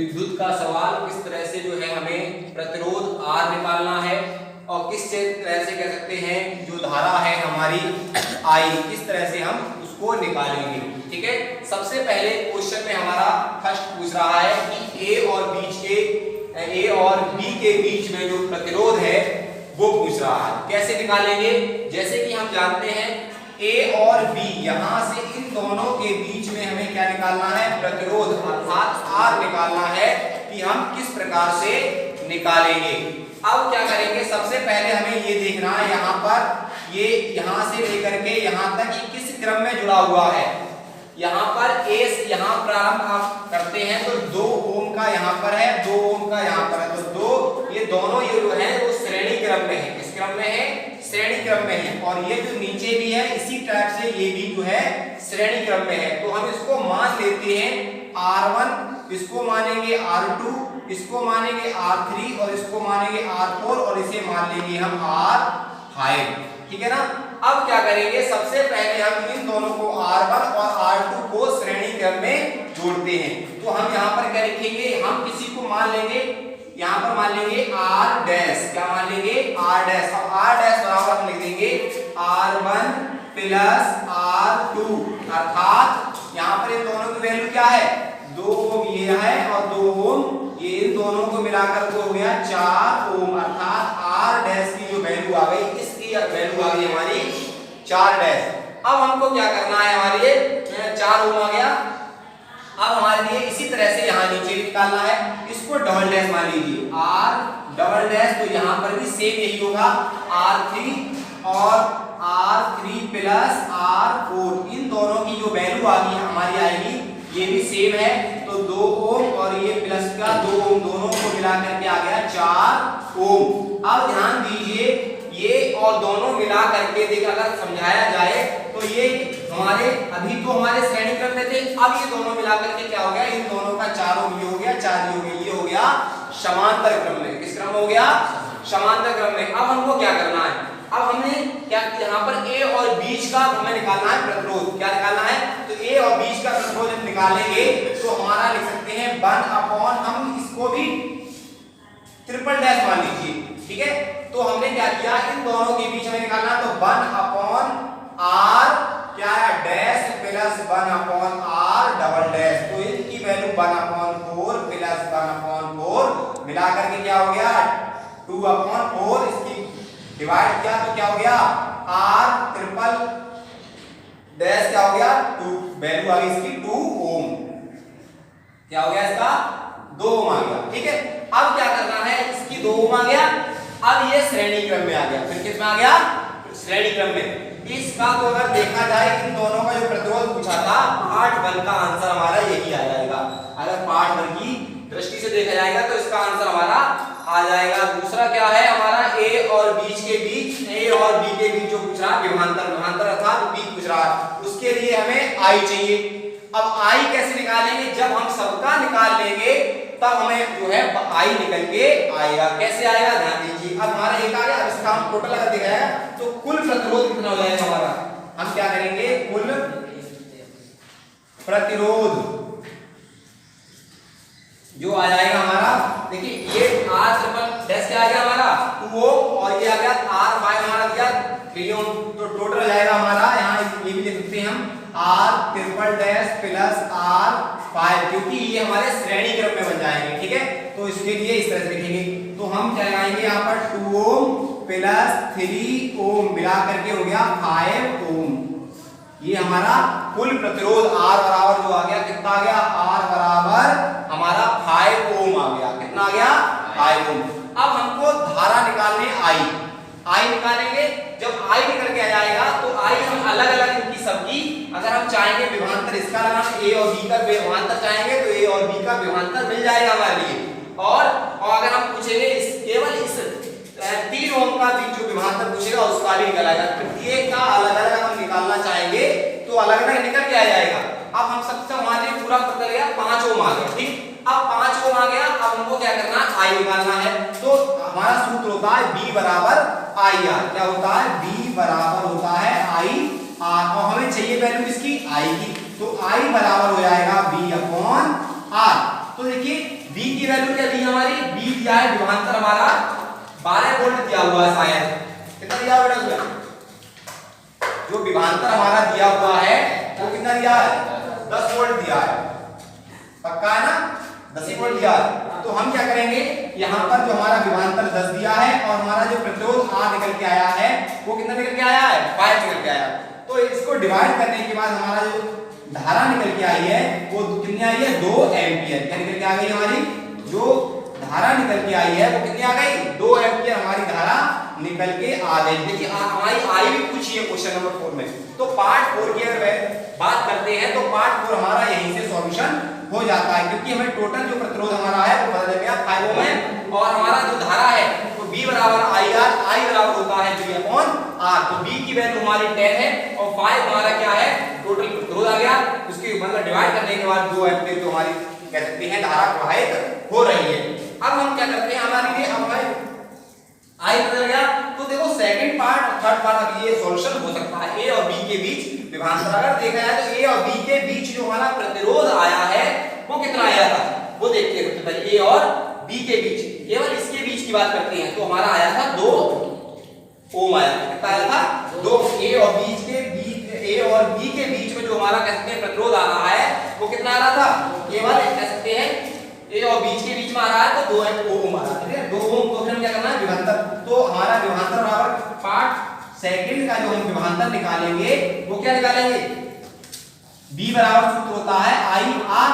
विद्युत का सवाल, किस तरह से जो है हमें प्रतिरोध R निकालना है और किस तरह से कह सकते हैं जो धारा है हमारी I, किस तरह से हम उसको निकालेंगे। ठीक है, सबसे पहले क्वेश्चन में हमारा फर्स्ट पूछ रहा है कि A और B के बीच में जो प्रतिरोध है वो पूछ रहा है, कैसे निकालेंगे। जैसे कि हम जानते हैं A और B, यहां से इन दोनों के बीच में हमें क्या निकालना है, प्रतिरोध अर्थात R निकालना है कि हम किस प्रकार से निकालेंगे। अब क्या करेंगे, सबसे पहले हमें ये देखना है यहाँ पर ये यहां से लेकर के यहां तक ये किस क्रम में जुड़ा हुआ है। यहाँ पर यहाँ प्रारंभ आप करते हैं तो 2 ओम का यहाँ पर है, 2 ओम का यहाँ पर है, तो ये दोनों ये जो है वो श्रेणी क्रम में है। किस क्रम में है, श्रेणी क्रम में है। और ये जो नीचे भी है इसी टाइप से ये भी जो है श्रेणी क्रम में है। तो हम इसको मान लेते हैं R1, इसको मानेंगे R2, इसको मानेंगे R3 और इसको मानेंगे R4 और इसे मान लेंगे हम R5। ठीक है ना। अब क्या करेंगे, सबसे पहले हम इन दोनों को R1 और R2 को श्रेणी क्रम में जोड़ते हैं। तो हम यहाँ पर क्या लिखेंगे, हम किसी को मान लेंगे, यहाँ पर मान लेंगे R डैश, क्या मान लेंगे R डैश। अब R डैश बराबर हम लिख देंगे R1 प्लस R2, अर्थात यहाँ पर इन दोनों की वैल्यू क्या है, 2 ओम ये है और 2 ओम ये, इन दोनों को मिलाकर तो हो गया 4 ओम, अर्थात R डैश की जो वैल्यू आ गई, इसकी वैल्यू आ गई हमारी 4 डैश। अब हमको क्या करना है, हमारे लिए 4 ओम आ गया। अब हमारे लिए इसी तरह से यहाँ नीचे निकालना है, इसको डबल डैश मान लीजिए R डबल डैश, तो यहाँ पर भी सेम यही होगा R3 और R3 प्लस R4, इन दोनों की जो वैल्यू आ गई हमारी आएगी ये भी सेम है। तो 2 ओम और ये प्लस का 2 ओम, दोनों को मिला करके आ गया 4 ओम। अब ध्यान दीजिए ये और दोनों मिला करके देखिए, अगर समझाया जाए तो ये हमारे अभी तो हमारे श्रेणी क्रम में थे, अब ये दोनों मिला करके क्या हो गया, इन दोनों का 4 ओम ये हो गया, 4 ये हो गया, ये हो गया समांतर क्रम में। किस क्रम हो गया, समांतर क्रम में। अब हमको क्या करना है, अब हमने क्या यहाँ पर A और बीच का हमें निकालना है प्रतिरोध। क्या निकालना है, तो A और बीच का प्रतिरोध जब निकालेंगे तो हमारा लिख सकते हैं 1 हम इसको भी ट्रिपल डैश मान लीजिए। ठीक है, तो हमने क्या किया, इन दोनों के बीच में निकालना, तो 1/R क्या है dash plus 1/R double dash, तो इनकी वैल्यू 1/4 प्लस 1/4 मिला करके क्या हो गया 2/4, इसकी डिवाइड किया तो क्या हो गया R ट्रिपल डैश क्या हो गया 2, वैल्यू आ गई इसकी 2 ओम, क्या हो गया इसका 2 ओम आ गया। ठीक है, अब क्या करना है, इसकी 2 ओम आ गया, अब ये श्रेणी क्रम में आ गया। फिर किस में आ गया, श्रेणी क्रम में। इसका तो अगर देखा जाए इन दोनों का जो प्रतिरोध पूछा था पार्ट 1 का आंसर हमारा यही आ जाएगा। अगर पार्ट 1 की दृष्टि से देखा जाएगा तो इसका आंसर हमारा आ जाएगा। दूसरा क्या है हमारा A और B के बीच जो पूछ रहा है विभवांतर अर्थात B पूछ रहा है, उसके लिए हमें I चाहिए। अब I कैसे निकालेंगे, जब हम सबका निकाल लेंगे तब हमें जो है I निकल के आएगा। कैसे आएगा, ध्यान दीजिए। अब हमारा एक आ गया, अब इसका हम टोटल अगर देखा जाएगा तो कुल प्रतिरोध कितना हो जाएगा हमारा, हम क्या करेंगे, कुल प्रतिरोध जो आ जाएगा हमारा, देखिए ये R ट्रिपल डैश क्या आ गया हमारा 2 ओम और ये आ गया R5 हमारा दिया 3 ओम, तो टोटल हो जाएगा हमारा, यहाँ ये भी लिख सकते हैं हम R triple dash plus R5, क्योंकि ये हमारे श्रेणी क्रम में बन जाएंगे। ठीक है, तो इसके लिए इस तरह से लिखेंगे, तो हम क्या लगाएंगे यहाँ पर 2 ओम प्लस 3 ओम मिला करके हो गया 5 ओम। ये हमारा कुल प्रतिरोध R बराबर जो आ गया कितना आ गया, R बराबर हमारा 5 ओम आ गया। कितना आ गया 5 ओम। अब हमको धारा निकालनी I निकालेंगे। जब I निकल के आ जाएगा तो I हम अलग अलग इनकी सबकी, अगर हम चाहेंगे विभवांतर इसका लगाना, A और B का विभवांतर चाहेंगे तो A और B का विभवांतर मिल जाएगा हमारे लिए। और अगर हम पूछेंगे केवल इस 3 ओम का भी जो विभवांतर पूछेगा उसका भी निकल आएगा। प्रत्येक का अलग अलग हम निकालना चाहेंगे तो अलग अलग निकल के आ जाएगा। अब हम सबसे मान लीजिए पूरा कर गया 5 ओम आ गया। ठीक, अब 5 ओम आ गया, अब हमको क्या करना है, I निकालना है। तो हमारा सूत्र होता है B बराबर IR। क्या होता है, B बराबर होता है IR, और हमें चाहिए वैल्यू इसकी I की, तो I बराबर हो जाएगा B/R। तो देखिए बी की वैल्यू क्या दी हमारी, बी दिया है विभवांतर हमारा 12 वोल्ट दिया हुआ है शायद, कितना दिया हुआ है उसमें, जो विभवांतर हमारा दिया हुआ है वो कितना दिया है, 10 वोल्ट दिया है, पक्का है ना, 10 वोल्ट दिया है। तो हम क्या करेंगे, यहाँ पर जो हमारा विभवांतर 10 दिया है और हमारा जो प्रतिरोध R निकल के आया है वो कितना निकल के आया है, 5 निकल के आया। तो इसको डिवाइड करने के बाद हमारा जो धारा निकल के आई है वो कितनी आई है, 2 एम्पियर। क्या निकल के आ गई हमारी, जो धारा निकल के आई है वो कितनी आ गई, 2 एम्पियर हमारी धारा निकल के आ गई। देखिए हमारी आई भी पूछी है क्वेश्चन नंबर 4 में। तो पार्ट 4 की अगर बात करते हैं तो पार्ट 4 हमारा यहीं से सॉल्यूशन हो जाता है, क्योंकि हमें टोटल जो प्रतिरोध हमारा है वो पता चल गया 5 ओम है, और हमारा जो धारा है तो V बराबर IR, I बराबर होता है V अपॉन R। तो V की वैल्यू हमारी 10 है और 5 हमारा क्या है, टोटल प्रतिरोध आ गया। उसके मतलब डिवाइड करने के बाद 2 एम्पीयर तो हमारी कह सकते हैं धारा प्रवाहित हो रही है। अब हम क्या करते हैं, हमारे लिए हमारे I बदल गया। तो देखो सेकंड पार्ट और थर्ड पार्ट अब ये सॉल्यूशन हो सकता है। A और B के बीच विभवांतर अगर देखा जाए तो A और B के बीच जो हमारा प्रतिरोध आया है वो कितना आया था, वो देखते हैं सबसे पहले। A और B के बीच, केवल इसके बीच की बात करते हैं तो हमारा आया था 2 ओम आया। कितना आया था, 2। A और B के बीच में जो हमारा कह सकते हैं प्रतिरोध आ रहा है वो कितना आ रहा था, केवल कह सकते हैं A और बीच के बीच में आ रहा है तो 2 ओम आ रहा है, ठीक है। 2 ओम को फिर हम क्या करना है, विभवांतर। तो हमारा विभवांतर बराबर पार्ट सेकंड का जो हम विभवांतर निकालेंगे वो क्या निकालेंगे, B बराबर सूत्र होता है IR,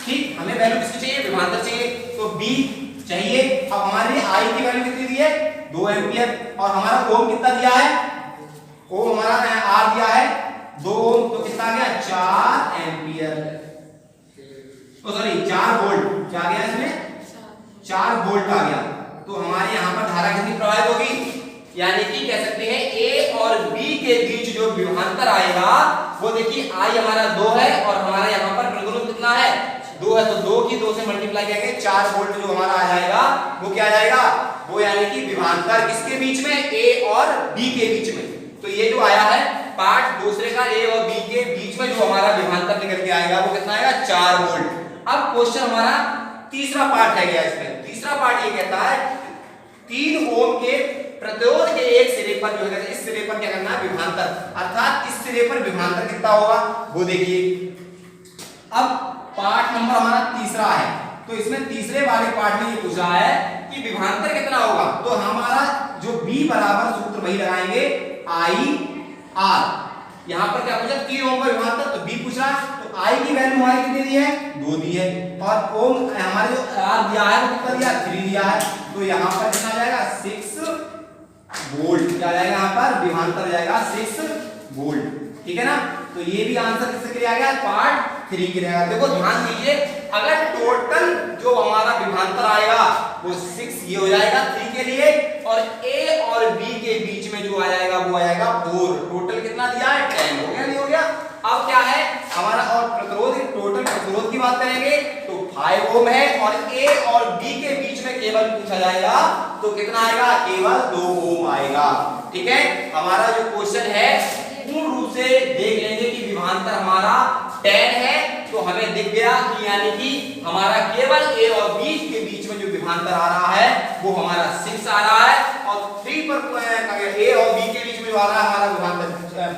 ठीक। हमें वैल्यू किसकी चाहिए, विभवांतर चाहिए, तो B चाहिए। अब हमारे I की वैल्यू कितनी दी है, 2 एम्पियर, और हमारा ओम कितना दिया है, ओम हमारा R दिया है 2 ओम, तो कितना आ गया, 4 एम्पियर, सॉरी 4 वोल्ट। क्या गया इसमें, 4 वोल्ट आ गया। तो हमारे यहाँ पर धारा कितनी प्रवाहित होगी, यानी कि कह सकते हैं A और B के बीच जो विभवांतर आएगा वो देखिए I हमारा 2 है और हमारा यहाँ पर प्रतिरोध कितना है, 2 है। तो 2 की 2 से मल्टीप्लाई करेंगे, 4 वोल्ट जो हमारा आ जाएगा वो क्या आ जाएगा, वो यानी कि विभवांतर किसके बीच में, A और B के बीच में। तो ये जो आया है पार्ट दूसरे का A और B के बीच में जो हमारा विभवांतर निकल के आएगा वो कितना आएगा, 4 वोल्ट। अब क्वेश्चन हमारा तीसरा पार्ट है गया इसमें। तीसरा पार्ट ये कहता है 3 ओम के प्रतिरोध के एक सिरे पर जो है, इस सिरे पर क्या करना है, विभवांतर, अर्थात इस सिरे पर विभवांतर कितना होगा वो देखिए। अब पार्ट नंबर हमारा तीसरा है, तो इसमें तीसरे वाले पार्ट में ये पूछा है कि विभवांतर कितना होगा। तो हमारा जो B बराबर सूत्र वही लगाएंगे IR। यहाँ पर क्या पूछा, 3 ओम का विभवांतर, तो B पूछ रहा है, तो I की वैल्यू हमारी कितनी दी है, 2 दी है, और ओम हमारे जो R दिया है वो कितना दिया, 3 दिया है। तो यहाँ पर कितना जाएगा, 6 वोल्ट। क्या जाएगा यहाँ पर, विभवांतर जाएगा 6 वोल्ट, ठीक है ना। तो ये भी आंसर किसके लिए आ गया, पार्ट 3 के लिए आएगा। देखो ध्यान दीजिए, अगर टोटल जो हमारा विभवांतर आएगा वो 6 ये हो जाएगा 3 के लिए, और A और B के बीच में जो आ जाएगा वो आएगा 4। टोटल कितना दिया है, 10 हो गया, नहीं हो गया। अब क्या है हमारा, और प्रतिरोध, टोटल प्रतिरोध की बात करेंगे तो 5 ओम है, और A और B के बीच में केवल पूछा जाएगा तो कितना आएगा, केवल 2 ओम आएगा, ठीक है। हमारा जो क्वेश्चन है पूर्ण रूप से देख लेंगे कि विभवांतर हमारा 10 है, तो हमें दिख गया कि यानी कि हमारा केवल A और B के बीच में जो विभवांतर आ रहा है वो हमारा 6 आ रहा है, और 3 पर A और B के बीच में जो आ रहा है हमारा विभवांतर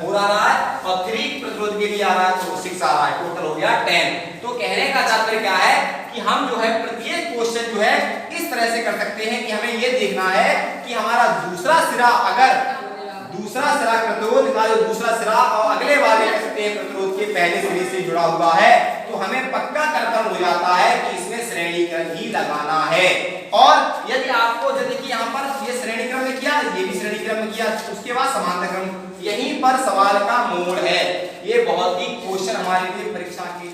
4 आ रहा है, और 3 प्रतिरोध के लिए आ रहा है तो 6 आ रहा है, टोटल हो गया 10। तो कहने का तात्पर्य क्या है कि हम जो है प्रत्येक क्वेश्चन जो है इस तरह से कर सकते हैं कि हमें ये देखना है कि हमारा दूसरा सिरा, अगर दूसरा सिरा प्रतिरोध का जो दूसरा सिरा और अगले वाले कह सकते हैं प्रतिरोध के पहले सिरे से जुड़ा हुआ है, तो हमें पक्का कंफर्म हो जाता है कि इसमें श्रेणी क्रम ही लगाना है। और यदि आपको जो देखिए यहाँ पर ये श्रेणी क्रम में किया, ये भी श्रेणी क्रम में किया, उसके बाद समांतर क्रम, यहीं पर सवाल का मोड़ है। ये बहुत ही क्वेश्चन हमारे लिए परीक्षा के